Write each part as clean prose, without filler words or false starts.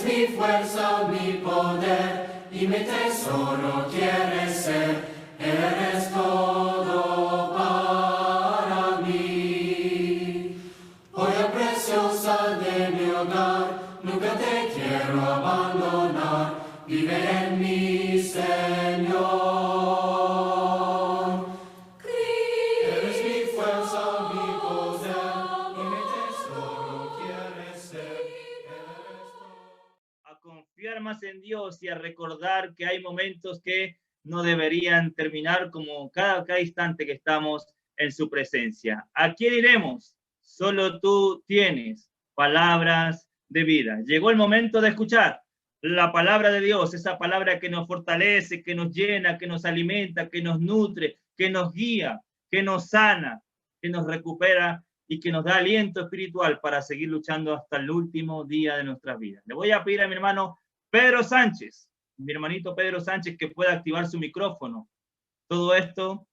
mi fuerza, mi poder, y mi tesoro quieres ser, eres todo para mí. Joya preciosa de mi hogar, nunca te quiero abandonar, vive en mí, Señor. Eres mi fuerza, mi poder, y mi tesoro quieres ser, eres todo. A confiar más en Dios y a recordar que hay momentos que no deberían terminar como cada instante que estamos en su presencia. ¿A quién iremos? Solo tú tienes palabras de vida. Llegó el momento de escuchar la palabra de Dios, esa palabra que nos fortalece, que nos llena, que nos alimenta, que nos nutre, que nos guía, que nos sana, que nos recupera y que nos da aliento espiritual para seguir luchando hasta el último día de nuestras vidas. Le voy a pedir a mi hermano Pedro Sánchez, mi hermanito Pedro Sánchez, que pueda activar su micrófono. Todo esto,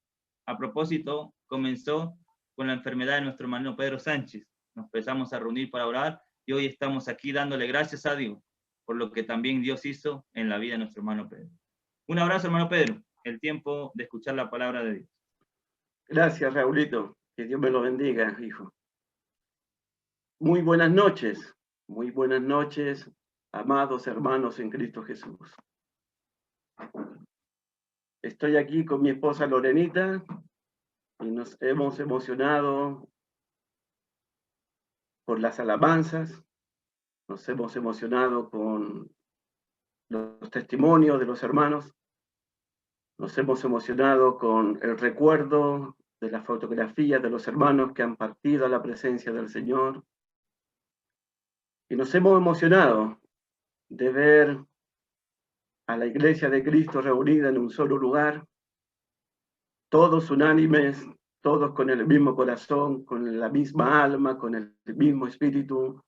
a propósito, comenzó con la enfermedad de nuestro hermano Pedro Sánchez. Nos empezamos a reunir para orar y hoy estamos aquí dándole gracias a Dios por lo que también Dios hizo en la vida de nuestro hermano Pedro. Un abrazo, hermano Pedro. El tiempo de escuchar la palabra de Dios. Gracias, Raulito. Que Dios me lo bendiga, hijo. Muy buenas noches, amados hermanos en Cristo Jesús. Estoy aquí con mi esposa Lorenita y nos hemos emocionado por las alabanzas, nos hemos emocionado con los testimonios de los hermanos, nos hemos emocionado con el recuerdo de las fotografías de los hermanos que han partido a la presencia del Señor. Y nos hemos emocionado de ver a la Iglesia de Cristo reunida en un solo lugar, todos unánimes, todos con el mismo corazón, con la misma alma, con el mismo espíritu,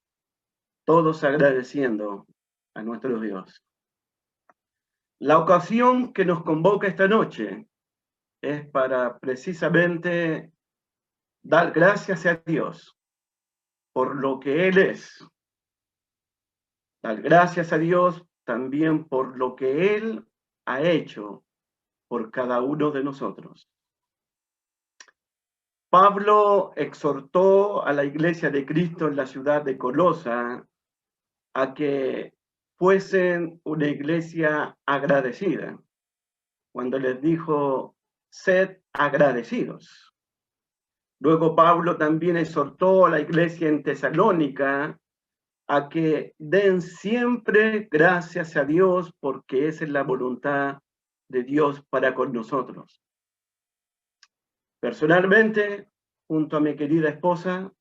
todos agradeciendo a nuestro Dios. La ocasión que nos convoca esta noche es para precisamente dar gracias a Dios por lo que Él es. Dar gracias a Dios también por lo que Él ha hecho por cada uno de nosotros. Pablo exhortó a la Iglesia de Cristo en la ciudad de Colosa a que fuesen una iglesia agradecida, cuando les dijo, sed agradecidos. Luego Pablo también exhortó a la iglesia en Tesalónica a que den siempre gracias a Dios, porque esa es la voluntad de Dios para con nosotros. Personalmente, junto a mi querida esposa,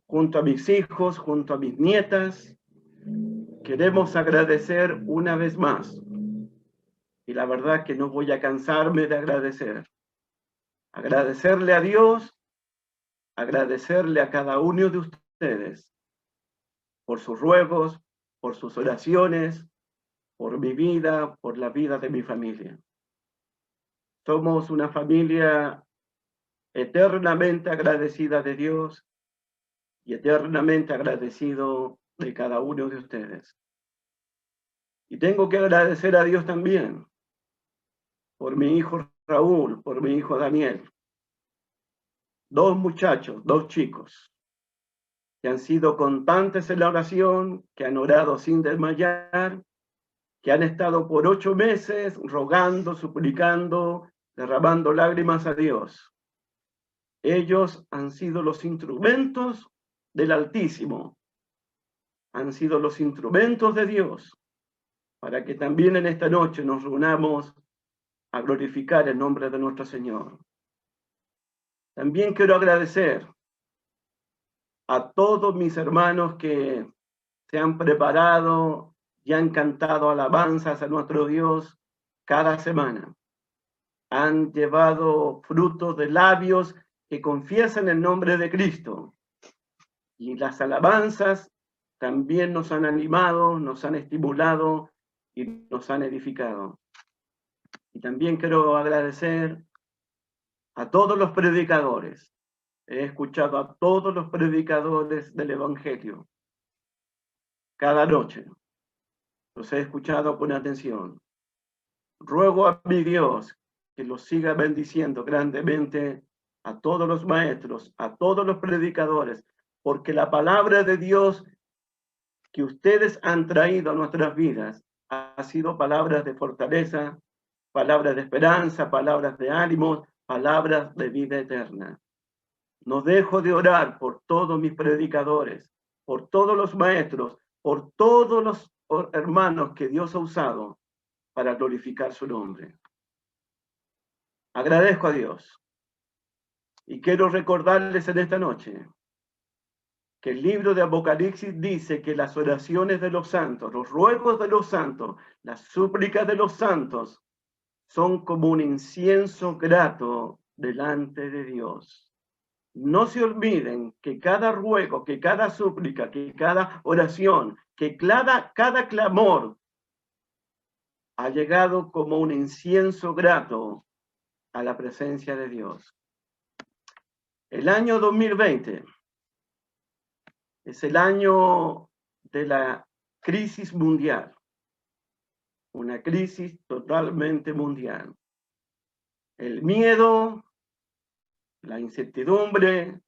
junto a mis hijos, junto a mis nietas, queremos agradecer una vez más. Y la verdad que no voy a cansarme de agradecer. Agradecerle a Dios, agradecerle a cada uno de ustedes por sus ruegos, por sus oraciones, por mi vida, por la vida de mi familia. Somos una familia eternamente agradecida de Dios y eternamente agradecido de cada uno de ustedes. Y tengo que agradecer a Dios también por mi hijo Raúl, por mi hijo Daniel. Dos muchachos, dos chicos, que han sido constantes en la oración, que han orado sin desmayar, que han estado por 8 meses rogando, suplicando, derramando lágrimas a Dios. Ellos han sido los instrumentos del Altísimo, han sido los instrumentos de Dios, para que también en esta noche nos reunamos a glorificar el nombre de nuestro Señor. También quiero agradecer a todos mis hermanos que se han preparado y han cantado alabanzas a nuestro Dios cada semana. Han llevado frutos de labios que confiesan el nombre de Cristo. Y las alabanzas también nos han animado, nos han estimulado y nos han edificado. Y también quiero agradecer a todos los predicadores. He escuchado a todos los predicadores del Evangelio. cada noche. Los he escuchado con atención. Ruego a mi Dios que los siga bendiciendo grandemente a todos los maestros, a todos los predicadores, porque la palabra de Dios que ustedes han traído a nuestras vidas ha sido palabras de fortaleza, palabras de esperanza, palabras de ánimo, palabras de vida eterna. No dejo de orar por todos mis predicadores, por todos los maestros, por todos los hermanos que Dios ha usado para glorificar su nombre. Agradezco a Dios y quiero recordarles en esta noche que el libro de Apocalipsis dice que las oraciones de los santos, los ruegos de los santos, las súplicas de los santos son como un incienso grato delante de Dios. No se olviden que cada ruego, que cada súplica, que cada oración, que cada clamor ha llegado como un incienso grato a la presencia de Dios. El año 2020 es el año de la crisis mundial, una crisis totalmente mundial. El miedo, la incertidumbre,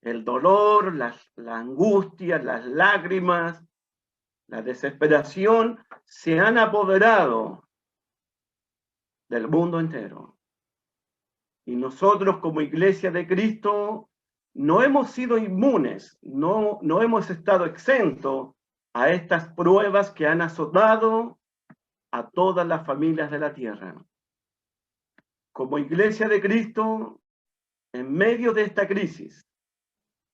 el dolor, la angustia, las lágrimas, la desesperación se han apoderado del mundo entero. Y nosotros como Iglesia de Cristo no hemos sido inmunes, no hemos estado exentos a estas pruebas que han azotado a todas las familias de la tierra. Como Iglesia de Cristo, en medio de esta crisis,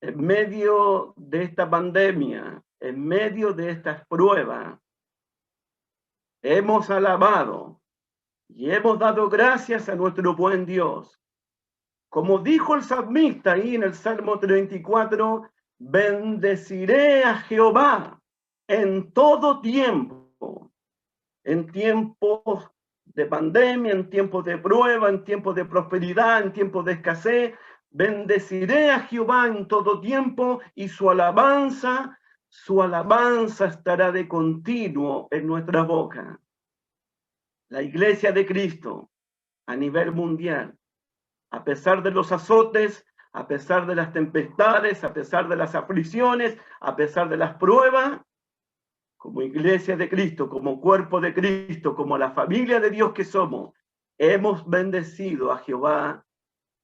en medio de esta pandemia, en medio de estas pruebas, hemos alabado y hemos dado gracias a nuestro buen Dios. Como dijo el salmista ahí en el Salmo 34, bendeciré a Jehová en todo tiempo, en tiempos de pandemia, en tiempos de prueba, en tiempos de prosperidad, en tiempos de escasez. Bendeciré a Jehová en todo tiempo y su alabanza estará de continuo en nuestra boca. La Iglesia de Cristo a nivel mundial, a pesar de los azotes, a pesar de las tempestades, a pesar de las aflicciones, a pesar de las pruebas, como Iglesia de Cristo, como cuerpo de Cristo, como la familia de Dios que somos, hemos bendecido a Jehová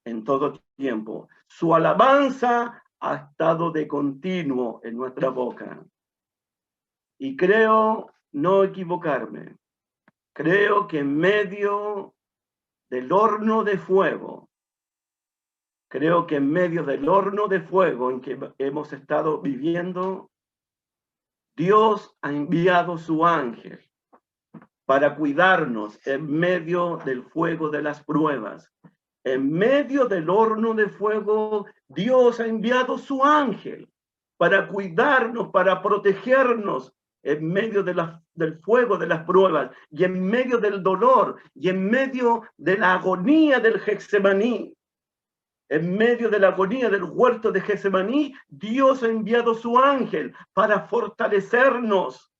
en todo tiempo. Su alabanza ha estado de continuo en nuestra boca. Y creo no equivocarme. Creo que en medio del horno de fuego, en que hemos estado viviendo, Dios ha enviado su ángel para cuidarnos en medio del fuego de las pruebas. En medio del horno de fuego, Dios ha enviado su ángel para cuidarnos, para protegernos en medio del fuego de las pruebas y en medio del dolor y en medio de la agonía del Getsemaní. En medio de la agonía del huerto de Getsemaní, Dios ha enviado su ángel para fortalecernos,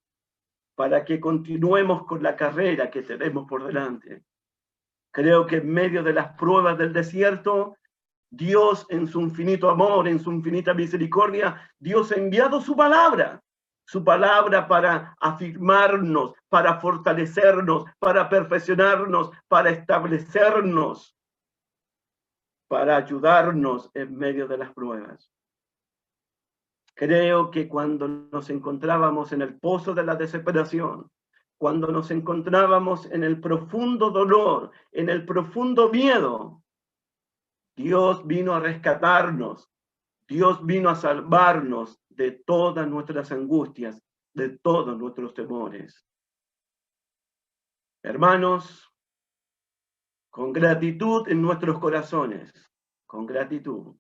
para que continuemos con la carrera que tenemos por delante. Creo que en medio de las pruebas del desierto, Dios en su infinito amor, en su infinita misericordia, Dios ha enviado su palabra para afirmarnos, para fortalecernos, para perfeccionarnos, para establecernos, para ayudarnos en medio de las pruebas. Creo que cuando nos encontrábamos en el pozo de la desesperación, cuando nos encontrábamos en el profundo dolor, en el profundo miedo, Dios vino a rescatarnos, Dios vino a salvarnos de todas nuestras angustias, de todos nuestros temores. Hermanos, con gratitud en nuestros corazones, con gratitud,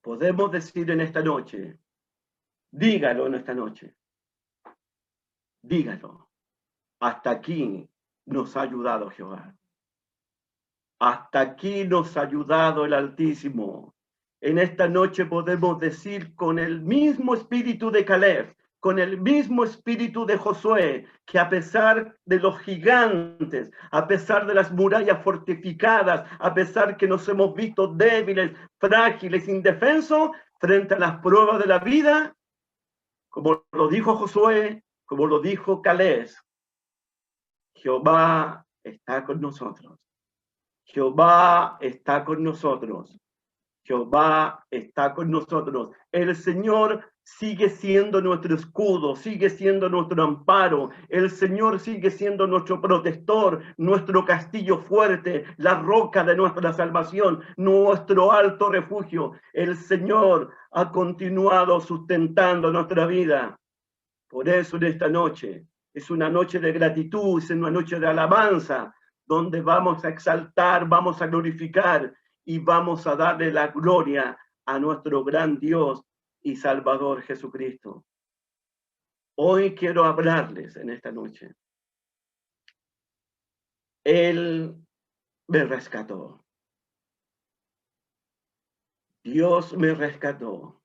podemos decir en esta noche, dígalo en esta noche, dígalo, hasta aquí nos ha ayudado Jehová. Hasta aquí nos ha ayudado el Altísimo. En esta noche podemos decir con el mismo espíritu de Caleb, con el mismo espíritu de Josué, que a pesar de los gigantes, a pesar de las murallas fortificadas, a pesar que nos hemos visto débiles, frágiles, indefensos, frente a las pruebas de la vida, como lo dijo Josué, como lo dijo Caleb, Jehová está con nosotros. Jehová está con nosotros. Jehová está con nosotros. El Señor sigue siendo nuestro escudo, sigue siendo nuestro amparo. El Señor sigue siendo nuestro protector, nuestro castillo fuerte, la roca de nuestra salvación, nuestro alto refugio. El Señor ha continuado sustentando nuestra vida. Por eso en esta noche es una noche de gratitud, es una noche de alabanza, donde vamos a exaltar, vamos a glorificar y vamos a darle la gloria a nuestro gran Dios y Salvador Jesucristo. Hoy quiero hablarles en esta noche. Él me rescató. Dios me rescató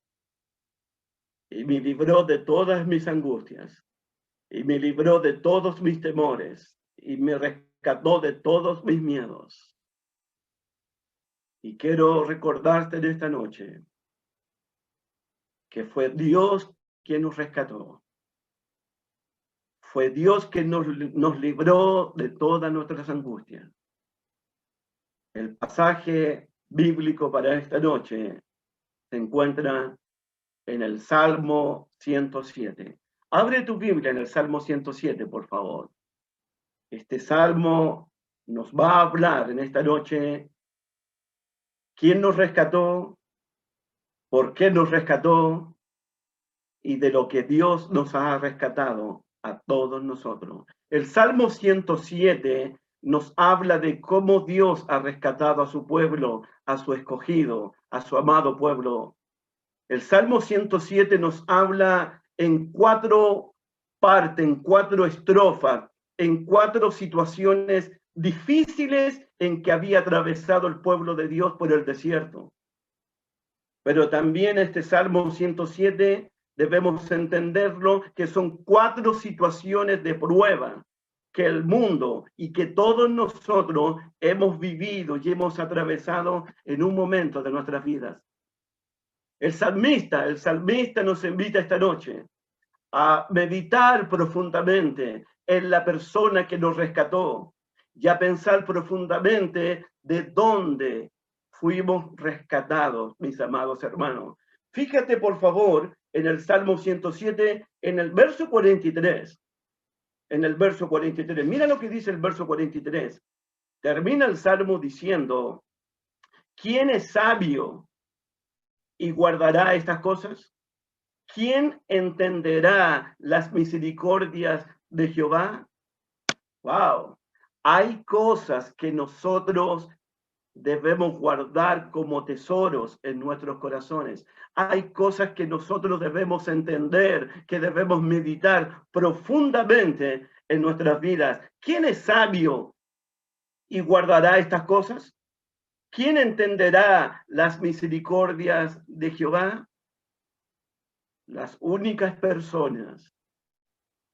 y me libró de todas mis angustias y me libró de todos mis temores y me rescató de todos mis miedos. Y quiero recordarte en esta noche que fue Dios quien nos rescató. Fue Dios quien nos libró de todas nuestras angustias. El pasaje bíblico para esta noche se encuentra en el Salmo 107. Abre tu Biblia en el Salmo 107, por favor. Este salmo nos va a hablar en esta noche quién nos rescató, por qué nos rescató y de lo que Dios nos ha rescatado a todos nosotros. El Salmo 107 nos habla de cómo Dios ha rescatado a su pueblo, a su escogido, a su amado pueblo. El Salmo 107 nos habla en 4 partes, en 4 estrofas, en 4 situaciones difíciles en que había atravesado el pueblo de Dios por el desierto. Pero también este Salmo 107 debemos entenderlo que son 4 situaciones de prueba que el mundo y que todos nosotros hemos vivido y hemos atravesado en un momento de nuestras vidas. El salmista nos invita esta noche a meditar profundamente en la persona que nos rescató y a pensar profundamente de dónde fuimos rescatados, mis amados hermanos. Fíjate, por favor, en el Salmo 107, en el verso 43. En el verso 43. Mira lo que dice el verso 43. Termina el Salmo diciendo, ¿quién es sabio y guardará estas cosas? ¿Quién entenderá las misericordias de Jehová? Wow. Hay cosas que nosotros debemos guardar como tesoros en nuestros corazones. Hay cosas que nosotros debemos entender, que debemos meditar profundamente en nuestras vidas. ¿Quién es sabio y guardará estas cosas? ¿Quién entenderá las misericordias de Jehová? Las únicas personas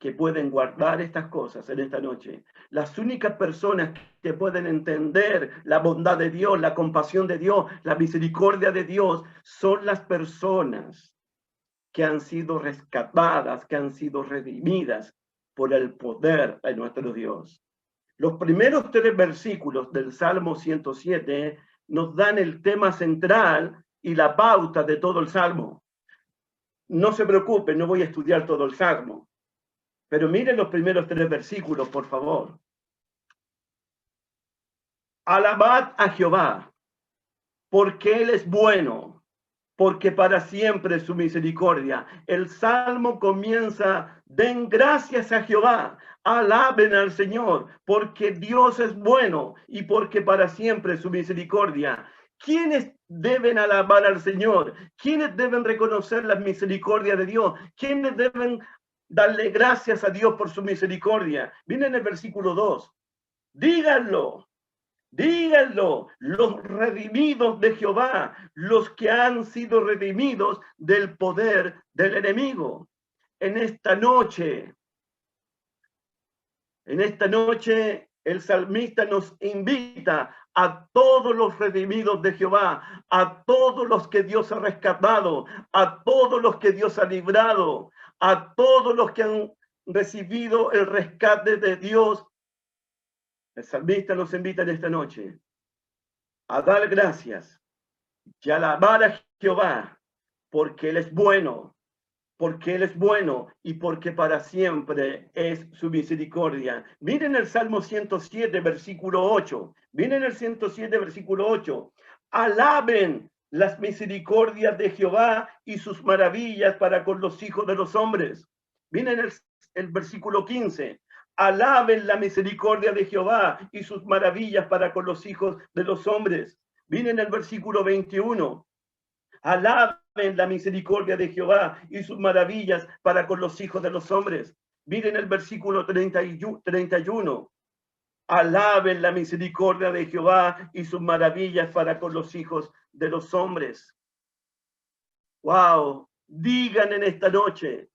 que pueden guardar estas cosas en esta noche, las únicas personas que pueden entender la bondad de Dios, la compasión de Dios, la misericordia de Dios, son las personas que han sido rescatadas, que han sido redimidas por el poder de nuestro Dios. Los primeros 3 versículos del Salmo 107 nos dan el tema central y la pauta de todo el Salmo. No se preocupen, no voy a estudiar todo el Salmo. Pero miren los primeros 3 versículos, por favor. Alabad a Jehová, porque Él es bueno, porque para siempre es su misericordia. El Salmo comienza, den gracias a Jehová, alaben al Señor, porque Dios es bueno y porque para siempre es su misericordia. ¿Quiénes deben alabar al Señor? ¿Quiénes deben reconocer la misericordia de Dios? ¿Quiénes deben darle gracias a Dios por su misericordia? Viene en el versículo 2. Díganlo, díganlo, los redimidos de Jehová, los que han sido redimidos del poder del enemigo. en esta noche, el salmista nos invita a todos los redimidos de Jehová, a todos los que Dios ha rescatado, a todos los que Dios ha librado, a todos los que han recibido el rescate de Dios. El salmista nos invita en esta noche a dar gracias y a alabar a Jehová, porque Él es bueno, y porque para siempre es su misericordia. Miren el Salmo 107, versículo 8. Miren el 107, versículo 8. Alaben las misericordias de Jehová y sus maravillas para con los hijos de los hombres. Miren el versículo 15. Alaben la misericordia de Jehová y sus maravillas para con los hijos de los hombres. Miren el versículo 21. Alaben la misericordia de Jehová y sus maravillas para con los hijos de los hombres. Miren el versículo 31. Alaben la misericordia de Jehová y sus maravillas para con los hijos de los hombres. Wow, digan en esta noche,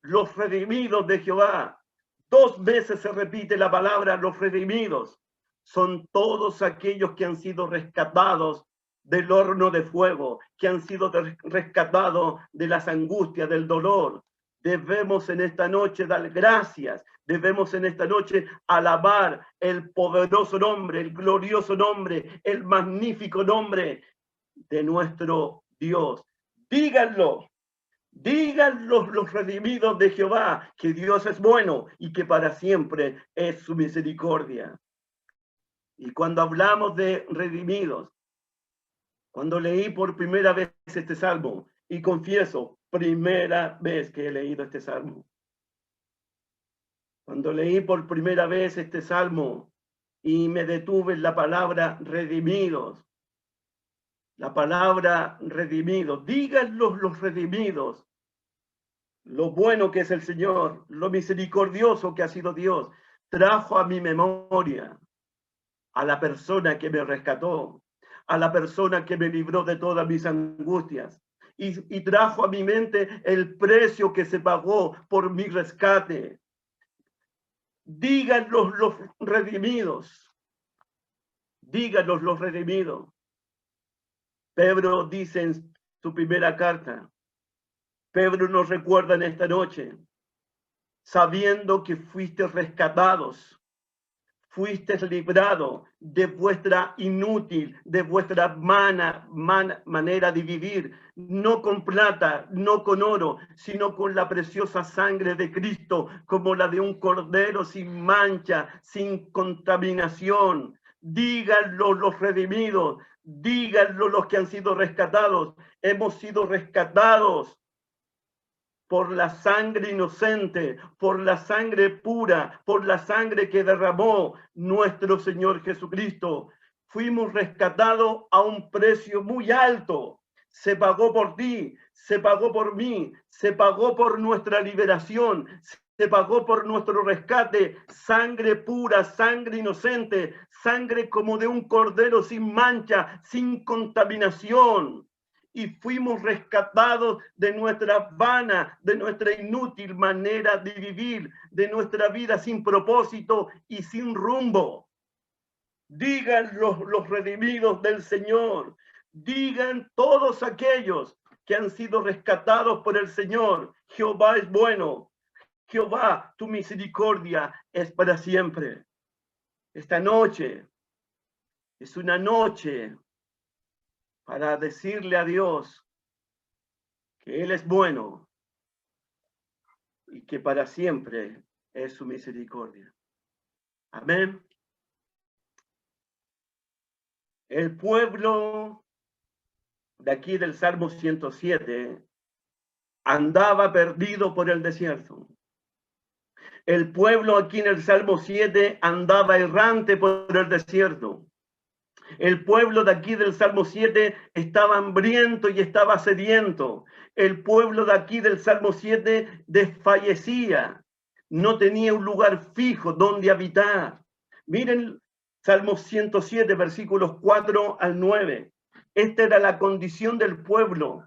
los redimidos de Jehová. 2 veces se repite la palabra los redimidos. Son todos aquellos que han sido rescatados del horno de fuego, que han sido rescatados de las angustias, del dolor. Debemos en esta noche dar gracias, debemos en esta noche alabar el poderoso nombre, el glorioso nombre, el magnífico nombre de nuestro Dios. Díganlo los redimidos de Jehová, que Dios es bueno y que para siempre es su misericordia. Y cuando hablamos de redimidos, cuando leí por primera vez este salmo, y confieso, primera vez que he leído este salmo. Cuando leí por primera vez este salmo y me detuve en la palabra redimidos, díganlo los redimidos, lo bueno que es el Señor, lo misericordioso que ha sido Dios, trajo a mi memoria a la persona que me rescató, a la persona que me libró de todas mis angustias, y trajo a mi mente el precio que se pagó por mi rescate. Díganlos los redimidos. Pedro dice en su primera carta, Pedro nos recuerda en esta noche, sabiendo que fuiste rescatados, fuiste librado de vuestra inútil, de vuestra manera de vivir, no con plata, no con oro, sino con la preciosa sangre de Cristo, como la de un cordero sin mancha, sin contaminación. Díganlo los redimidos, díganlo los que han sido rescatados. Hemos sido rescatados por la sangre inocente, por la sangre pura, por la sangre que derramó nuestro Señor Jesucristo. Fuimos rescatados a un precio muy alto. Se pagó por ti, se pagó por mí, se pagó por nuestra liberación, se pagó por nuestro rescate. Sangre pura, sangre inocente, sangre como de un cordero sin mancha, sin contaminación. Y fuimos rescatados de nuestra vana, de nuestra inútil manera de vivir, de nuestra vida sin propósito y sin rumbo. Digan los redimidos del Señor, digan todos aquellos que han sido rescatados por el Señor. Jehová es bueno, Jehová, tu misericordia es para siempre. Esta noche es una noche para decirle a Dios que Él es bueno y que para siempre es su misericordia. Amén. El pueblo de aquí del Salmo 107 andaba perdido por el desierto. El pueblo aquí en el Salmo 7 andaba errante por el desierto. El pueblo de aquí del Salmo 7 estaba hambriento y estaba sediento. El pueblo de aquí del Salmo 7 desfallecía. No tenía un lugar fijo donde habitar. Miren Salmo 107, versículos 4 al 9. Esta era la condición del pueblo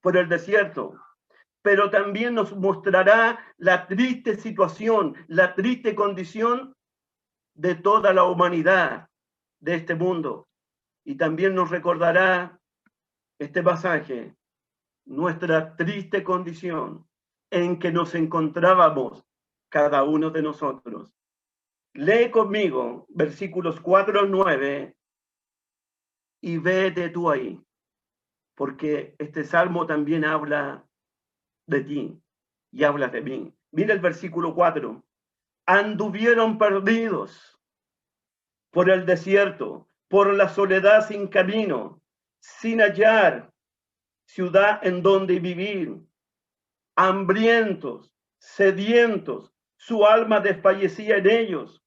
por el desierto. pero también nos mostrará la triste situación, la triste condición de toda la humanidad de este mundo. Y también nos recordará este pasaje, nuestra triste condición en que nos encontrábamos cada uno de nosotros. Lee conmigo versículos 4 al 9 y vete tú ahí, porque este salmo también habla de ti y habla de mí. Mira el versículo 4. Anduvieron perdidos por el desierto, por la soledad sin camino, sin hallar ciudad en donde vivir, hambrientos, sedientos, su alma desfallecía en ellos.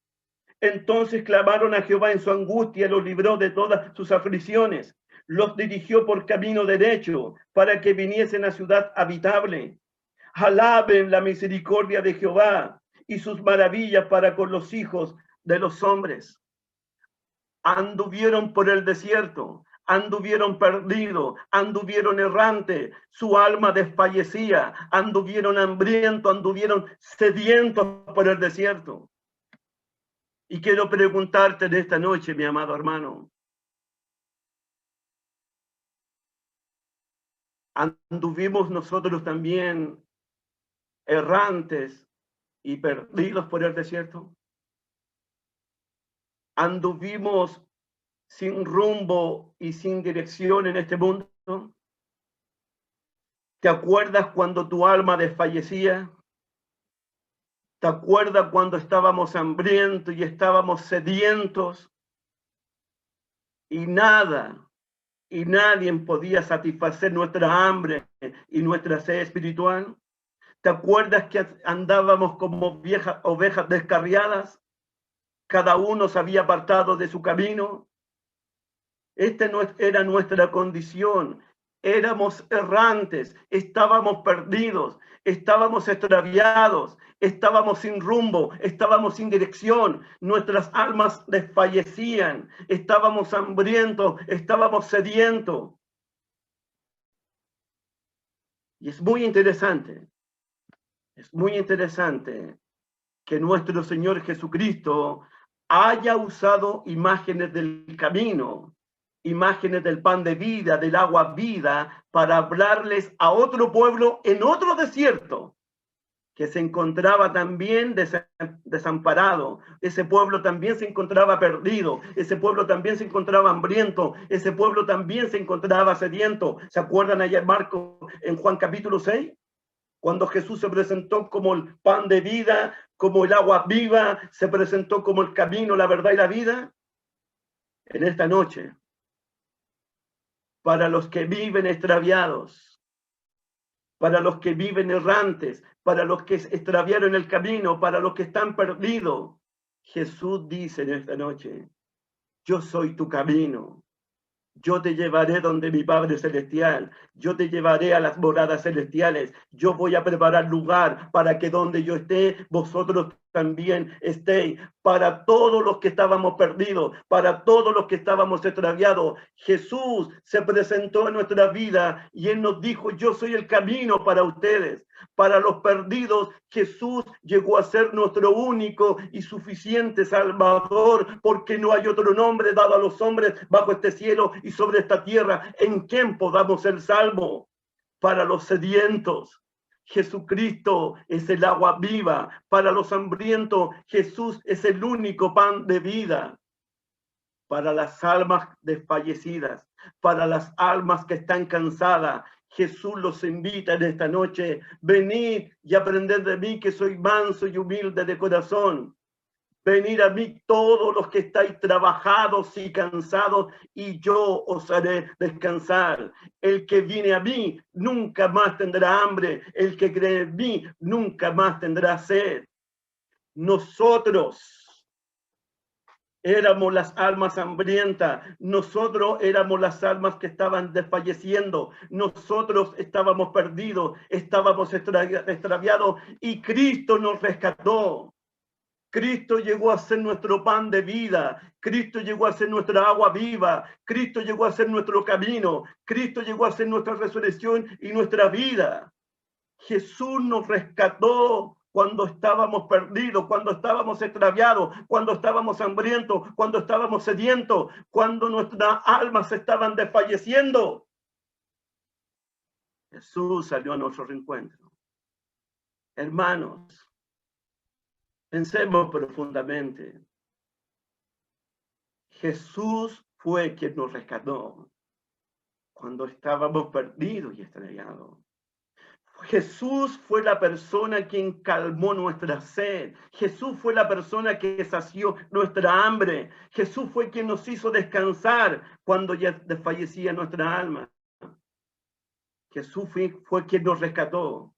Entonces clamaron a Jehová en su angustia, los libró de todas sus aflicciones, los dirigió por camino derecho para que viniesen a ciudad habitable. Alaben la misericordia de Jehová y sus maravillas para con los hijos de los hombres. Anduvieron por el desierto, anduvieron perdidos, anduvieron errantes, su alma desfallecía, anduvieron hambrientos, anduvieron sedientos por el desierto. Y quiero preguntarte de esta noche, mi amado hermano, ¿anduvimos nosotros también errantes y perdidos por el desierto? ¿Anduvimos sin rumbo y sin dirección en este mundo? ¿Te acuerdas cuando tu alma desfallecía? ¿Te acuerdas cuando estábamos hambrientos y estábamos sedientos? Y nada, y nadie podía satisfacer nuestra hambre y nuestra sed espiritual. ¿Te acuerdas que andábamos como viejas ovejas descarriadas? Cada uno se había apartado de su camino. Esta no era nuestra condición. Éramos errantes, estábamos perdidos, estábamos extraviados, estábamos sin rumbo, estábamos sin dirección, nuestras almas desfallecían, estábamos hambrientos, estábamos sedientos. Y es muy interesante que nuestro Señor Jesucristo haya usado imágenes del camino, imágenes del pan de vida, del agua vida, para hablarles a otro pueblo en otro desierto que se encontraba también desamparado. Ese pueblo también se encontraba perdido, ese pueblo también se encontraba hambriento, ese pueblo también se encontraba sediento. ¿Se acuerdan allá en Marcos, en Juan capítulo 6? Cuando Jesús se presentó como el pan de vida, como el agua viva, se presentó como el camino, la verdad y la vida. En esta noche, para los que viven extraviados, para los que viven errantes, para los que extraviaron el camino, para los que están perdidos, Jesús dice en esta noche, yo soy tu camino. Yo te llevaré donde mi Padre Celestial. Yo te llevaré a las moradas celestiales. Yo voy a preparar lugar para que donde yo esté, vosotros también estéis. Para todos los que estábamos perdidos, para todos los que estábamos extraviados, Jesús se presentó en nuestra vida y Él nos dijo, yo soy el camino para ustedes. Para los perdidos, Jesús llegó a ser nuestro único y suficiente Salvador, porque no hay otro nombre dado a los hombres bajo este cielo y sobre esta tierra en quien podamos ser salvos. Para los sedientos, Jesucristo es el agua viva. Para los hambrientos, Jesús es el único pan de vida. Para las almas desfallecidas, para las almas que están cansadas, Jesús los invita en esta noche, venid y aprended de mí que soy manso y humilde de corazón. Venid a mí todos los que estáis trabajados y cansados y yo os haré descansar. El que viene a mí nunca más tendrá hambre. El que cree en mí nunca más tendrá sed. Nosotros éramos las almas hambrientas, nosotros éramos las almas que estaban desfalleciendo, nosotros estábamos perdidos, estábamos extraviados y Cristo nos rescató. Cristo llegó a ser nuestro pan de vida, Cristo llegó a ser nuestra agua viva, Cristo llegó a ser nuestro camino, Cristo llegó a ser nuestra resurrección y nuestra vida. Jesús nos rescató cuando estábamos perdidos, cuando estábamos extraviados, cuando estábamos hambrientos, cuando estábamos sedientos, cuando nuestras almas estaban desfalleciendo. Jesús salió a nuestro reencuentro. Hermanos, pensemos profundamente. Jesús fue quien nos rescató cuando estábamos perdidos y extraviados. Jesús fue la persona quien calmó nuestra sed. Jesús fue la persona que sació nuestra hambre. Jesús fue quien nos hizo descansar cuando ya desfallecía nuestra alma. Jesús fue quien nos rescató.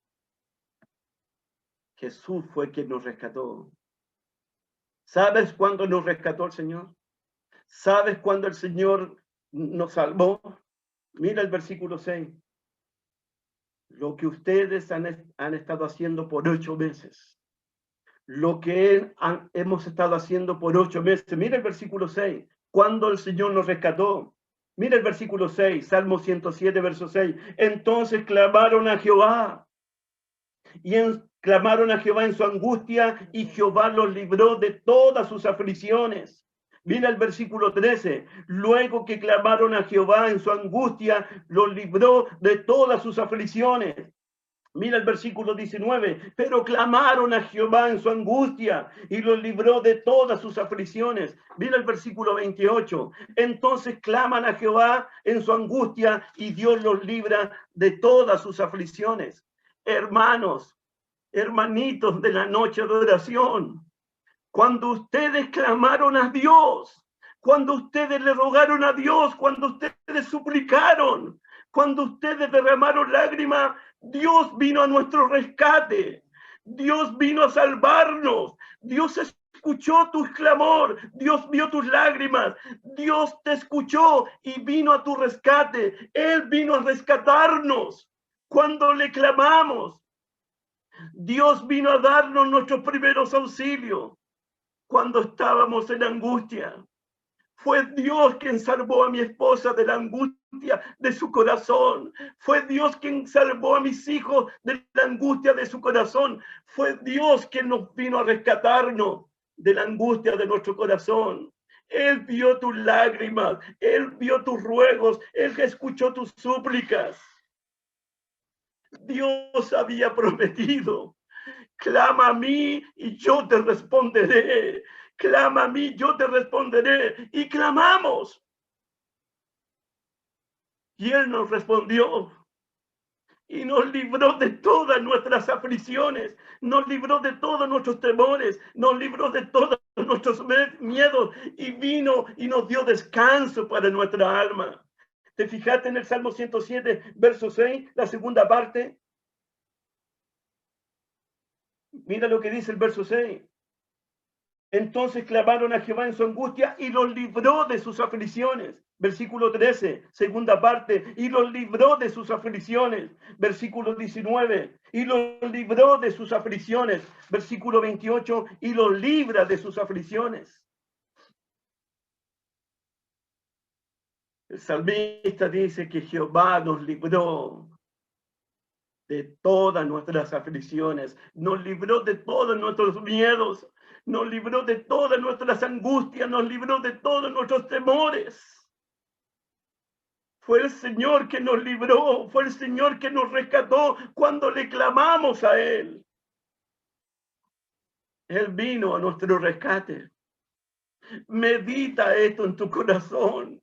Jesús fue quien nos rescató. ¿Sabes cuándo nos rescató el Señor? ¿Sabes cuándo el Señor nos salvó? Mira el versículo 6. Lo que ustedes han estado haciendo por 8 meses. Lo que hemos estado haciendo por 8 meses. Mira el versículo 6. Cuando el Señor nos rescató. Mira el versículo 6. Salmo 107, verso 6. Entonces clamaron a Jehová. Clamaron a Jehová en su angustia y Jehová los libró de todas sus aflicciones. Mira el versículo 13. Luego que clamaron a Jehová en su angustia, los libró de todas sus aflicciones. Mira el versículo 19. Pero clamaron a Jehová en su angustia y los libró de todas sus aflicciones. Mira el versículo 28. Entonces claman a Jehová en su angustia y Dios los libra de todas sus aflicciones. Hermanos, hermanitos de la noche de oración, cuando ustedes clamaron a Dios, cuando ustedes le rogaron a Dios, cuando ustedes suplicaron, cuando ustedes derramaron lágrimas, Dios vino a nuestro rescate. Dios vino a salvarnos. Dios escuchó tu clamor. Dios vio tus lágrimas. Dios te escuchó y vino a tu rescate. Él vino a rescatarnos cuando le clamamos. Dios vino a darnos nuestros primeros auxilios cuando estábamos en angustia. Fue Dios quien salvó a mi esposa de la angustia de su corazón. Fue Dios quien salvó a mis hijos de la angustia de su corazón. Fue Dios quien nos vino a rescatarnos de la angustia de nuestro corazón. Él vio tus lágrimas, Él vio tus ruegos, Él escuchó tus súplicas. Dios había prometido: clama a mí y yo te responderé. Clama a mí, yo te responderé. Y clamamos. Y Él nos respondió. Y nos libró de todas nuestras aflicciones. Nos libró de todos nuestros temores. Nos libró de todos nuestros miedos. Y vino y nos dio descanso para nuestra alma. ¿Te fijaste en el Salmo 107, verso 6, la segunda parte? Mira lo que dice el verso 6. Entonces clamaron a Jehová en su angustia y los libró de sus aflicciones. Versículo 13, segunda parte, y los libró de sus aflicciones. Versículo 19, y los libró de sus aflicciones. Versículo 28, y los libra de sus aflicciones. El salmista dice que Jehová nos libró de todas nuestras aflicciones, nos libró de todos nuestros miedos, nos libró de todas nuestras angustias, nos libró de todos nuestros temores. Fue el Señor que nos libró, fue el Señor que nos rescató cuando le clamamos a Él. Él vino a nuestro rescate. Medita esto en tu corazón,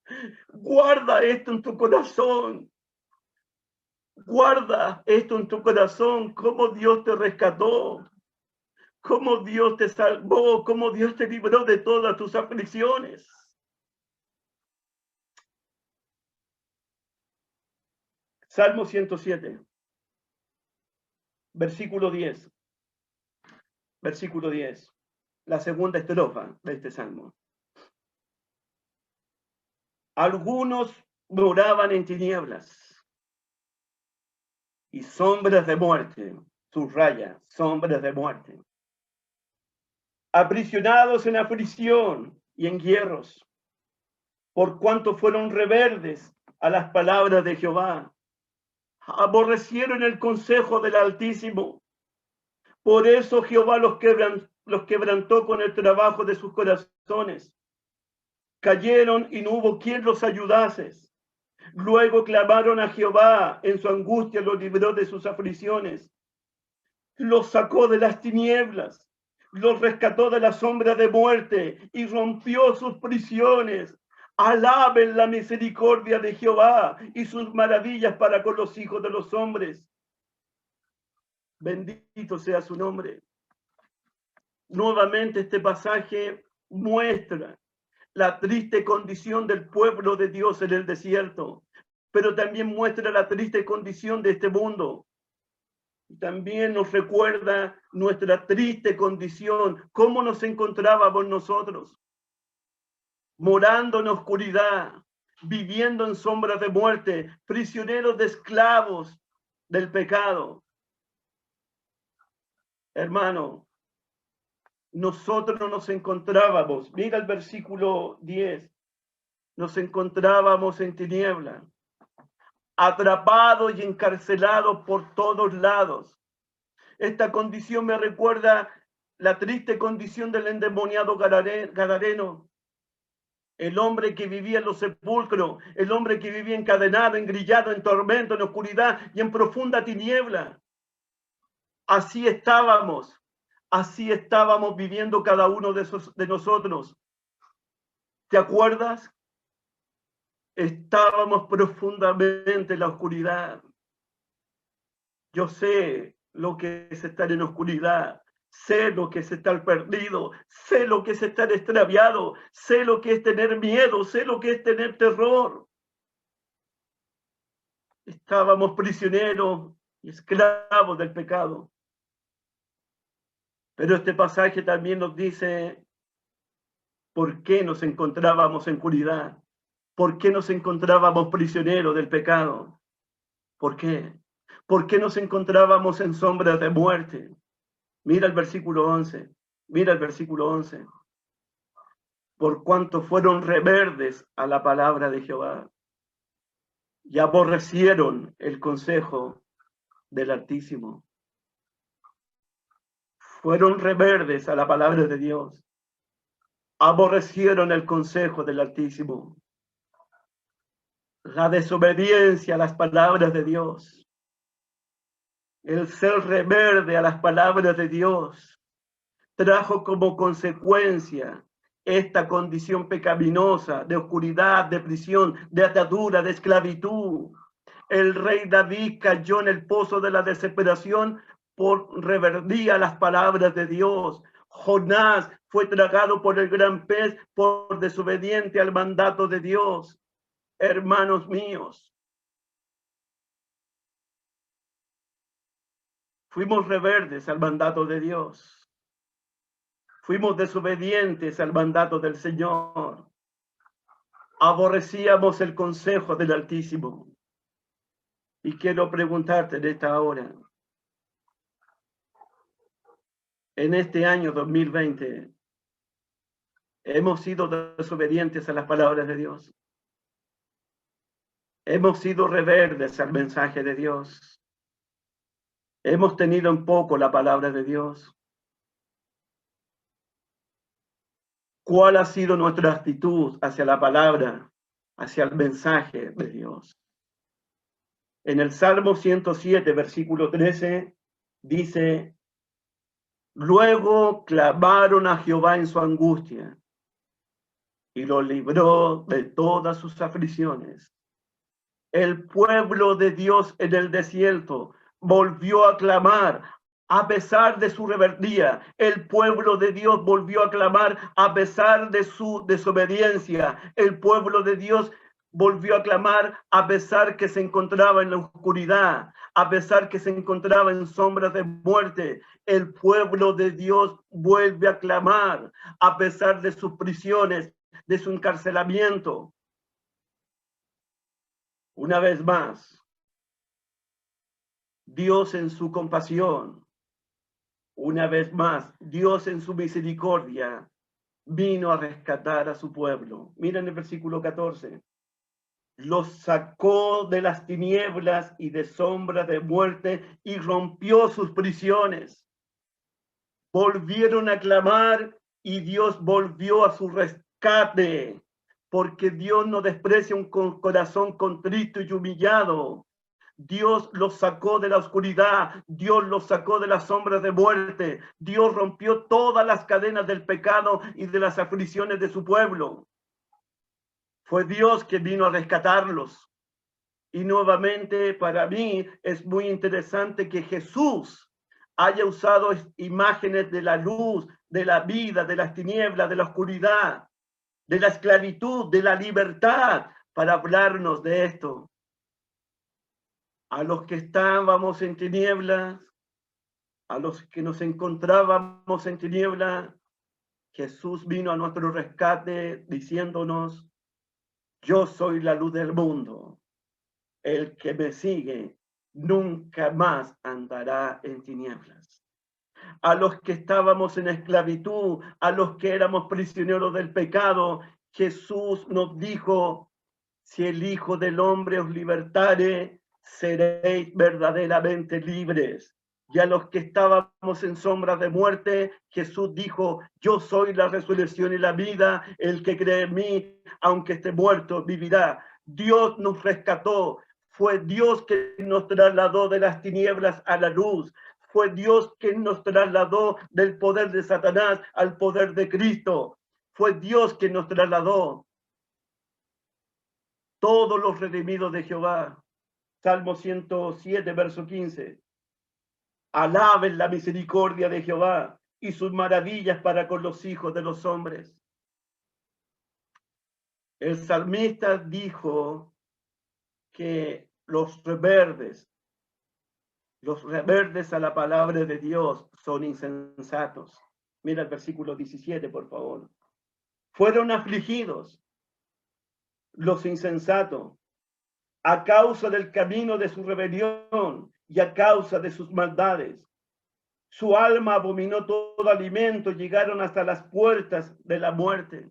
guarda esto en tu corazón. Guarda esto en tu corazón, cómo Dios te rescató, cómo Dios te salvó, cómo Dios te libró de todas tus aflicciones. Salmo 107, versículo 10. Versículo 10, la segunda estrofa de este salmo. Algunos moraban en tinieblas y sombras de muerte, subraya, sombras de muerte, aprisionados en aflicción y en hierros, por cuanto fueron rebeldes a las palabras de Jehová. Aborrecieron el consejo del Altísimo. Por eso Jehová los quebrantó con el trabajo de sus corazones. Cayeron y no hubo quien los ayudase. Luego clamaron a Jehová, en su angustia los libró de sus aflicciones. Los sacó de las tinieblas, los rescató de la sombra de muerte y rompió sus prisiones. Alaben la misericordia de Jehová y sus maravillas para con los hijos de los hombres. Bendito sea su nombre. Nuevamente este pasaje muestra la triste condición del pueblo de Dios en el desierto, pero también muestra la triste condición de este mundo. También nos recuerda nuestra triste condición, cómo nos encontrábamos nosotros, morando en oscuridad, viviendo en sombras de muerte, prisioneros de esclavos del pecado. Hermano, nosotros nos encontrábamos, mira el versículo 10, nos encontrábamos en tiniebla, atrapados y encarcelados por todos lados. Esta condición me recuerda la triste condición del endemoniado gadareno, el hombre que vivía en los sepulcros, el hombre que vivía encadenado, engrillado, en tormento, en oscuridad y en profunda tiniebla. Así estábamos viviendo cada uno de nosotros. ¿Te acuerdas? Estábamos profundamente en la oscuridad. Yo sé lo que es estar en oscuridad, sé lo que es estar perdido, sé lo que es estar extraviado, sé lo que es tener miedo, sé lo que es tener terror. Estábamos prisioneros y esclavos del pecado. Pero este pasaje también nos dice por qué nos encontrábamos en oscuridad, por qué nos encontrábamos prisioneros del pecado. ¿Por qué? ¿Por qué nos encontrábamos en sombras de muerte? Mira el versículo 11. Mira el versículo 11. Por cuanto fueron reverdes a la palabra de Jehová y aborrecieron el consejo del Altísimo. Fueron reverdes a la palabra de Dios. Aborrecieron el consejo del Altísimo. La desobediencia a las palabras de Dios. El ser reverde a las palabras de Dios trajo como consecuencia esta condición pecaminosa de oscuridad, de prisión, de atadura, de esclavitud. El rey David cayó en el pozo de la desesperación por reverdía a las palabras de Dios. Jonás fue tragado por el gran pez por desobediente al mandato de Dios. Hermanos míos, fuimos rebeldes al mandato de Dios. Fuimos desobedientes al mandato del Señor. Aborrecíamos el consejo del Altísimo. Y quiero preguntarte en esta hora, en este año 2020, ¿hemos sido desobedientes a las palabras de Dios? ¿Hemos sido rebeldes al mensaje de Dios? ¿Hemos tenido en poco la palabra de Dios? ¿Cuál ha sido nuestra actitud hacia la palabra, hacia el mensaje de Dios? En el Salmo 107, versículo 13, dice: luego clamaron a Jehová en su angustia y lo libró de todas sus aflicciones. El pueblo de Dios en el desierto volvió a clamar a pesar de su rebeldía. El pueblo de Dios volvió a clamar a pesar de su desobediencia. El pueblo de Dios volvió a clamar a pesar que se encontraba en la oscuridad, a pesar que se encontraba en sombras de muerte. El pueblo de Dios vuelve a clamar a pesar de sus prisiones, de su encarcelamiento. Una vez más, Dios en su compasión, una vez más, Dios en su misericordia, vino a rescatar a su pueblo. Miren el versículo 14. los sacó de las tinieblas y de sombra de muerte y rompió sus prisiones. Volvieron a clamar y Dios volvió a su rescate, porque Dios no desprecia un corazón contrito y humillado. Dios los sacó de la oscuridad, Dios los sacó de las sombras de muerte, Dios rompió todas las cadenas del pecado y de las aflicciones de su pueblo. Fue Dios que vino a rescatarlos. Y nuevamente para mí es muy interesante que Jesús haya usado imágenes de la luz, de la vida, de las tinieblas, de la oscuridad, de la esclavitud, de la libertad, para hablarnos de esto. A los que estábamos en tinieblas, a los que nos encontrábamos en tinieblas, Jesús vino a nuestro rescate diciéndonos: yo soy la luz del mundo. El que me sigue nunca más andará en tinieblas. A los que estábamos en esclavitud, a los que éramos prisioneros del pecado, Jesús nos dijo: si el Hijo del Hombre os libertare, seréis verdaderamente libres. Y a los que estábamos en sombra de muerte, Jesús dijo: yo soy la resurrección y la vida, el que cree en mí, aunque esté muerto, vivirá. Dios nos rescató, fue Dios que nos trasladó de las tinieblas a la luz, fue Dios que nos trasladó del poder de Satanás al poder de Cristo, fue Dios que nos trasladó. Todos los redimidos de Jehová. Salmo 107, verso 15. Alaben la misericordia de Jehová y sus maravillas para con los hijos de los hombres. El salmista dijo que los reverdes a la palabra de Dios son insensatos. Mira el versículo 17, por favor. Fueron afligidos los insensatos a causa del camino de su rebelión y a causa de sus maldades. Su alma abominó todo alimento, llegaron hasta las puertas de la muerte.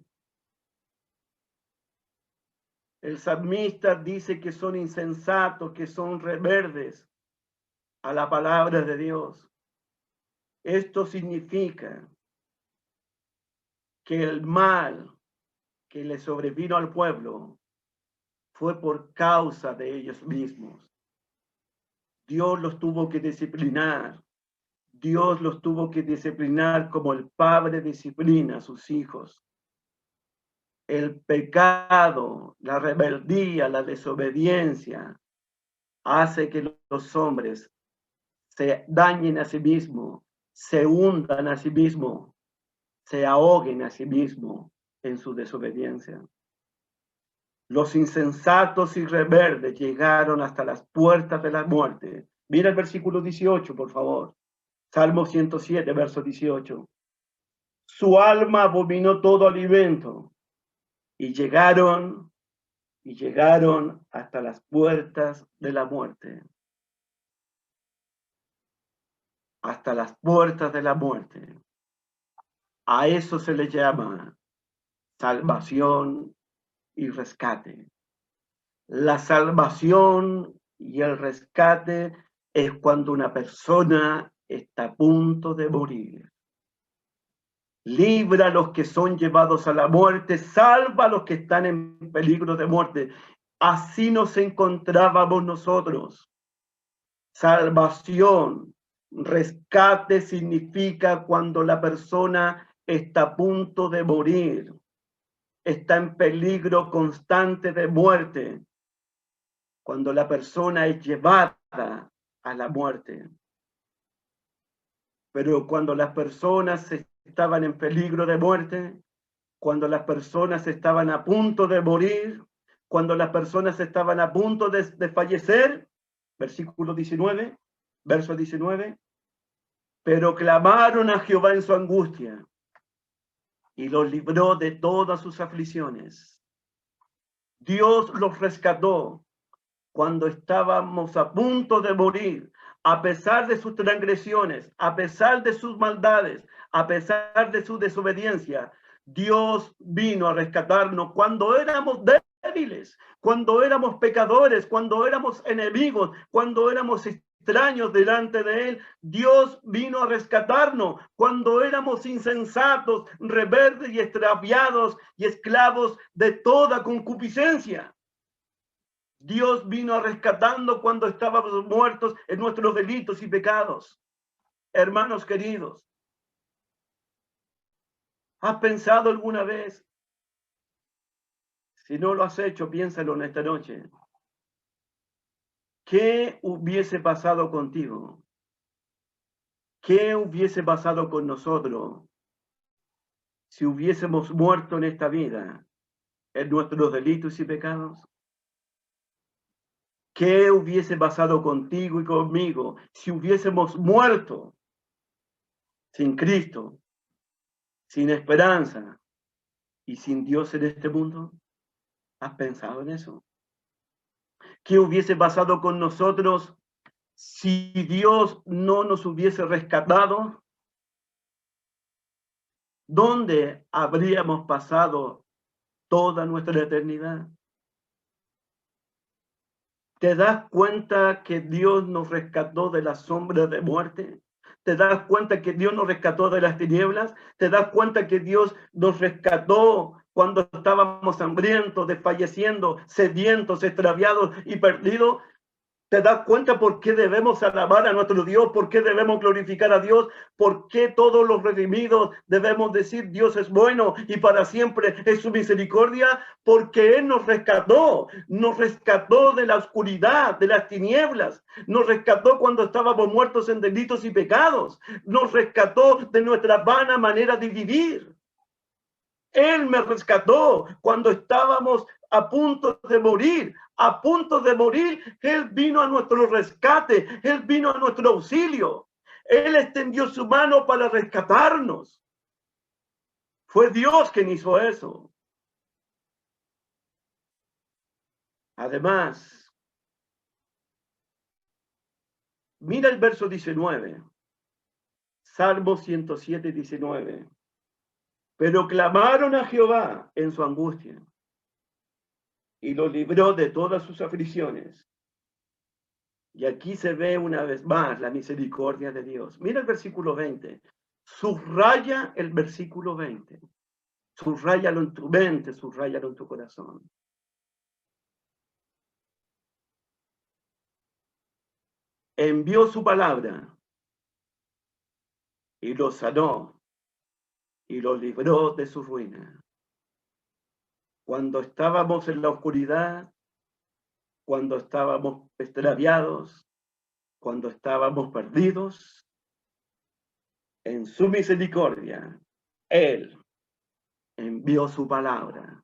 El salmista dice que son insensatos, que son reverdes a la palabra de Dios. Esto significa que el mal que le sobrevino al pueblo fue por causa de ellos mismos. Dios los tuvo que disciplinar. Dios los tuvo que disciplinar como el padre disciplina a sus hijos. El pecado, la rebeldía, la desobediencia hace que los hombres se dañen a sí mismos, se hundan a sí mismos, se ahoguen a sí mismos en su desobediencia. Los insensatos y rebeldes llegaron hasta las puertas de la muerte. Mira el versículo 18, por favor. Salmo 107, verso 18. Su alma abominó todo alimento y llegaron hasta las puertas de la muerte. Hasta las puertas de la muerte. A eso se le llama salvación y rescate. La salvación y el rescate es cuando una persona está a punto de morir. Libra a los que son llevados a la muerte, salva a los que están en peligro de muerte. Así nos encontrábamos nosotros. Salvación, rescate significa cuando la persona está a punto de morir, está en peligro constante de muerte, cuando la persona es llevada a la muerte. Pero cuando las personas estaban en peligro de muerte, cuando las personas estaban a punto de morir, cuando las personas estaban a punto de fallecer, versículo 19, verso 19, pero clamaron a Jehová en su angustia y los libró de todas sus aflicciones. Dios los rescató cuando estábamos a punto de morir, a pesar de sus transgresiones, a pesar de sus maldades, a pesar de su desobediencia. Dios vino a rescatarnos cuando éramos débiles débiles, cuando éramos pecadores, cuando éramos enemigos, cuando éramos extraños delante de Él, Dios vino a rescatarnos. Cuando éramos insensatos, rebeldes y extraviados y esclavos de toda concupiscencia, Dios vino a rescatarnos cuando estábamos muertos en nuestros delitos y pecados. Hermanos queridos, ¿has pensado alguna vez? Si no lo has hecho, piénsalo en esta noche. ¿Qué hubiese pasado contigo? ¿Qué hubiese pasado con nosotros si hubiésemos muerto en esta vida en nuestros delitos y pecados? ¿Qué hubiese pasado contigo y conmigo si hubiésemos muerto sin Cristo, sin esperanza y sin Dios en este mundo? ¿Has pensado en eso? ¿Qué hubiese pasado con nosotros si Dios no nos hubiese rescatado? ¿Dónde habríamos pasado toda nuestra eternidad? ¿Te das cuenta que Dios nos rescató de la sombra de muerte? ¿Te das cuenta que Dios nos rescató de las tinieblas? ¿Te das cuenta que Dios nos rescató cuando estábamos hambrientos, desfalleciendo, sedientos, extraviados y perdidos? ¿Te das cuenta por qué debemos alabar a nuestro Dios? ¿Por qué debemos glorificar a Dios? ¿Por qué todos los redimidos debemos decir Dios es bueno y para siempre es su misericordia? Porque Él nos rescató de la oscuridad, de las tinieblas, nos rescató cuando estábamos muertos en delitos y pecados, nos rescató de nuestra vana manera de vivir. Él me rescató cuando estábamos a punto de morir. A punto de morir, Él vino a nuestro rescate. Él vino a nuestro auxilio. Él extendió su mano para rescatarnos. Fue Dios quien hizo eso. Además, mira el verso 19. Salmo 107, 19. Pero clamaron a Jehová en su angustia y lo libró de todas sus aflicciones. Y aquí se ve una vez más la misericordia de Dios. Mira el versículo 20. Subraya el versículo 20. Subráyalo en tu mente, subráyalo en tu corazón. Envió su palabra y lo sanó y lo libró de su ruina. Cuando estábamos en la oscuridad, cuando estábamos extraviados, cuando estábamos perdidos, en su misericordia, Él envió su palabra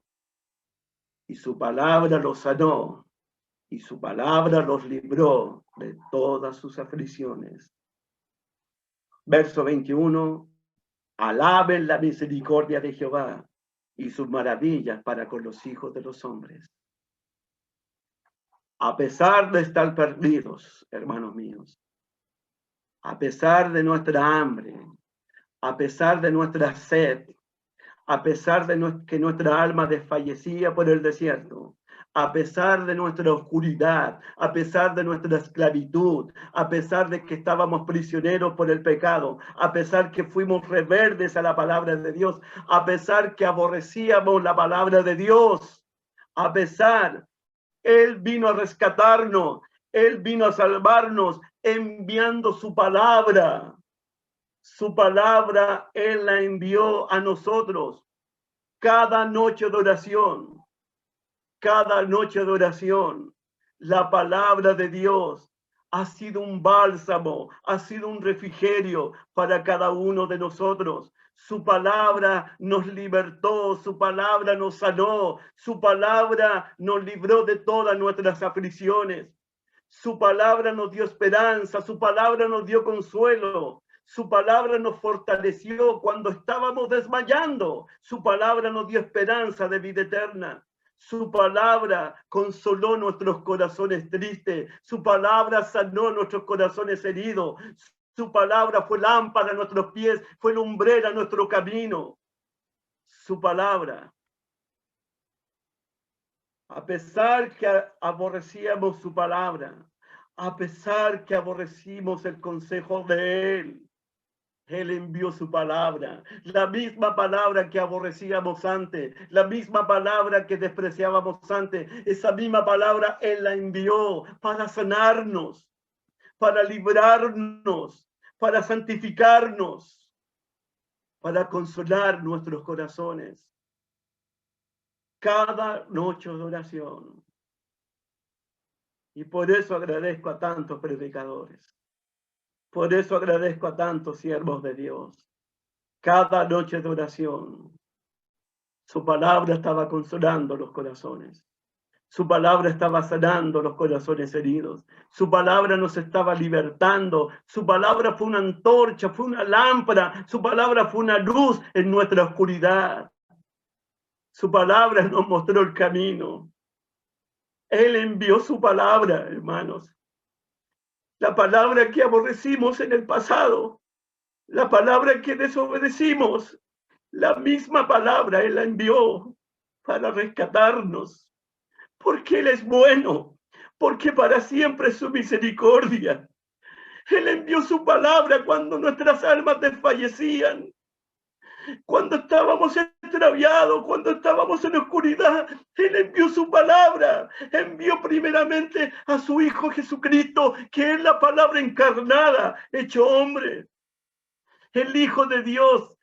y su palabra los sanó y su palabra los libró de todas sus aflicciones. Verso 21, alaben la misericordia de Jehová y sus maravillas para con los hijos de los hombres. A pesar de estar perdidos, hermanos míos, a pesar de nuestra hambre, a pesar de nuestra sed, a pesar de que nuestra alma desfallecía por el desierto, a pesar de nuestra oscuridad, a pesar de nuestra esclavitud, a pesar de que estábamos prisioneros por el pecado, a pesar que fuimos rebeldes a la palabra de Dios, a pesar que aborrecíamos la palabra de Dios, a pesar, Él vino a rescatarnos, Él vino a salvarnos enviando su palabra. Su palabra Él la envió a nosotros. Cada noche de oración, la palabra de Dios ha sido un bálsamo, ha sido un refrigerio para cada uno de nosotros. Su palabra nos libertó, su palabra nos sanó, su palabra nos libró de todas nuestras aflicciones. Su palabra nos dio esperanza, su palabra nos dio consuelo. Su palabra nos fortaleció cuando estábamos desmayando. Su palabra nos dio esperanza de vida eterna. Su palabra consoló nuestros corazones tristes. Su palabra sanó nuestros corazones heridos. Su palabra fue lámpara a nuestros pies, fue lumbrera a nuestro camino. Su palabra A pesar que aborrecíamos su palabra, a pesar que aborrecimos el consejo de Él, Él envió su palabra, la misma palabra que aborrecíamos antes, la misma palabra que despreciábamos antes, esa misma palabra Él la envió para sanarnos, para librarnos, para santificarnos, para consolar nuestros corazones. Cada noche de oración. Y por eso agradezco a tantos predicadores. Por eso agradezco a tantos siervos de Dios. Cada noche de oración, su palabra estaba consolando los corazones. Su palabra estaba sanando los corazones heridos. Su palabra nos estaba libertando. Su palabra fue una antorcha, fue una lámpara. Su palabra fue una luz en nuestra oscuridad. Su palabra nos mostró el camino. Él envió su palabra, hermanos. La palabra que aborrecimos en el pasado, la palabra que desobedecimos, la misma palabra Él la envió para rescatarnos, porque Él es bueno, porque para siempre es su misericordia. Él envió su palabra cuando nuestras almas desfallecían, cuando estábamos extraviados, cuando estábamos en oscuridad. Él envió su palabra, envió primeramente a su Hijo Jesucristo, que es la palabra encarnada, hecho hombre, el Hijo de Dios,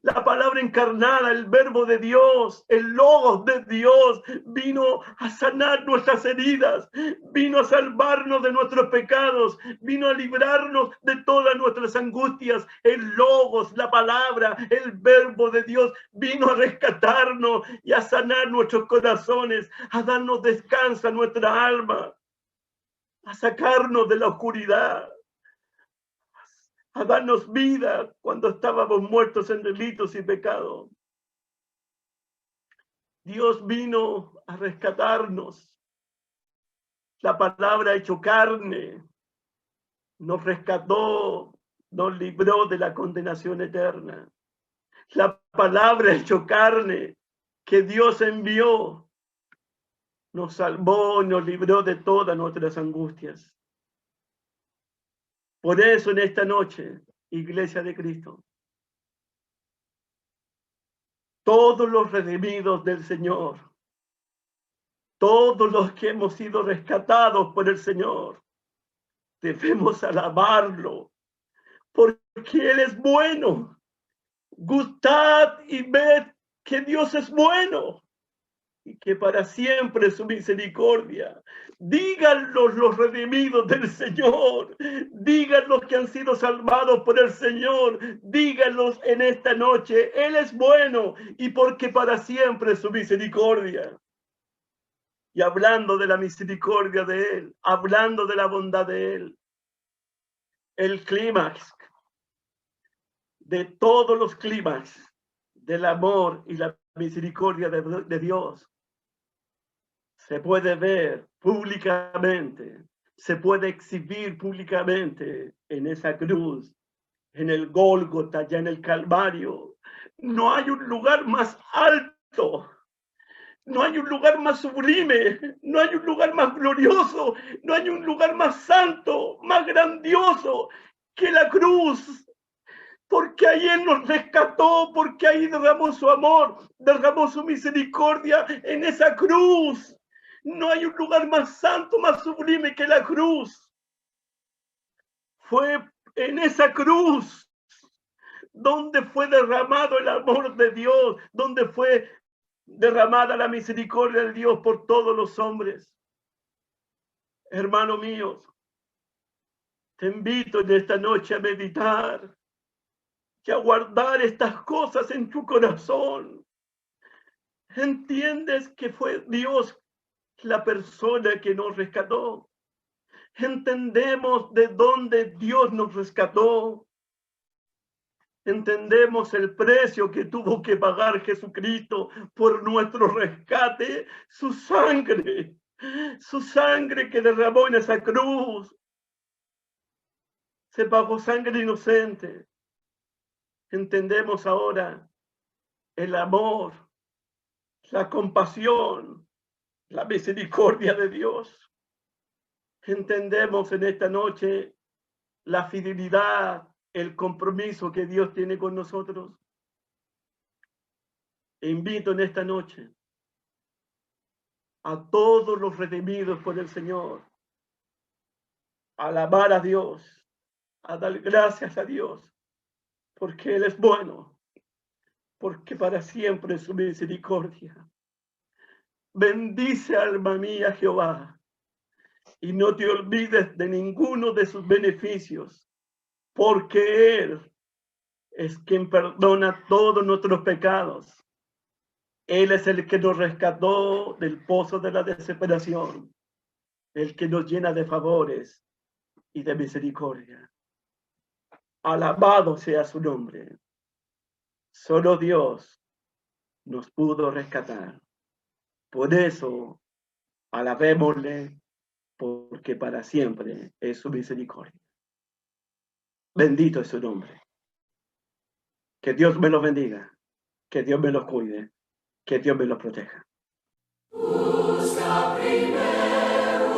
la palabra encarnada, el verbo de Dios, el logos de Dios, vino a sanar nuestras heridas, vino a salvarnos de nuestros pecados, vino a librarnos de todas nuestras angustias. El logos, la palabra, el verbo de Dios vino a rescatarnos y a sanar nuestros corazones, a darnos descanso a nuestra alma, a sacarnos de la oscuridad, a darnos vida cuando estábamos muertos en delitos y pecados. Dios vino a rescatarnos. La palabra hecho carne nos rescató, nos libró de la condenación eterna. La palabra hecho carne que Dios envió nos salvó y nos libró de todas nuestras angustias. Por eso en esta noche, Iglesia de Cristo, todos los redimidos del Señor, todos los que hemos sido rescatados por el Señor, debemos alabarlo, porque Él es bueno. Gustad y ved que Dios es bueno y que para siempre es su misericordia. Díganlo los redimidos del Señor, digan los que han sido salvados por el Señor, díganlos en esta noche. Él es bueno y porque para siempre es su misericordia. Y hablando de la misericordia de Él, hablando de la bondad de Él, el clímax de todos los clímax del amor y la misericordia de Dios se puede ver públicamente, se puede exhibir públicamente en esa cruz, en el Gólgota, allá en el Calvario. No hay un lugar más alto, no hay un lugar más sublime, no hay un lugar más glorioso, no hay un lugar más santo, más grandioso que la cruz. Porque ahí Él nos rescató, porque ahí derramó su amor, derramó su misericordia en esa cruz. No hay un lugar más santo, más sublime que la cruz. Fue en esa cruz donde fue derramado el amor de Dios, donde fue derramada la misericordia de Dios por todos los hombres. Hermano mío, te invito en esta noche a meditar y a guardar estas cosas en tu corazón. ¿Entiendes que fue Dios la persona que nos rescató? ¿Entendemos de dónde Dios nos rescató? ¿Entendemos el precio que tuvo que pagar Jesucristo por nuestro rescate? Su sangre que derramó en esa cruz. Se pagó sangre inocente. Entendemos ahora el amor, la compasión, la misericordia de Dios. Entendemos en esta noche la fidelidad, el compromiso que Dios tiene con nosotros. E invito en esta noche a todos los redimidos por el Señor a alabar a Dios, a dar gracias a Dios, porque Él es bueno, porque para siempre es su misericordia. Bendice, alma mía, Jehová, y no te olvides de ninguno de sus beneficios, porque Él es quien perdona todos nuestros pecados. Él es el que nos rescató del pozo de la desesperación, el que nos llena de favores y de misericordia. Alabado sea su nombre. Solo Dios nos pudo rescatar. Por eso, alabémosle, porque para siempre es su misericordia. Bendito es su nombre. Que Dios me los bendiga, que Dios me los cuide, que Dios me los proteja. Busca primero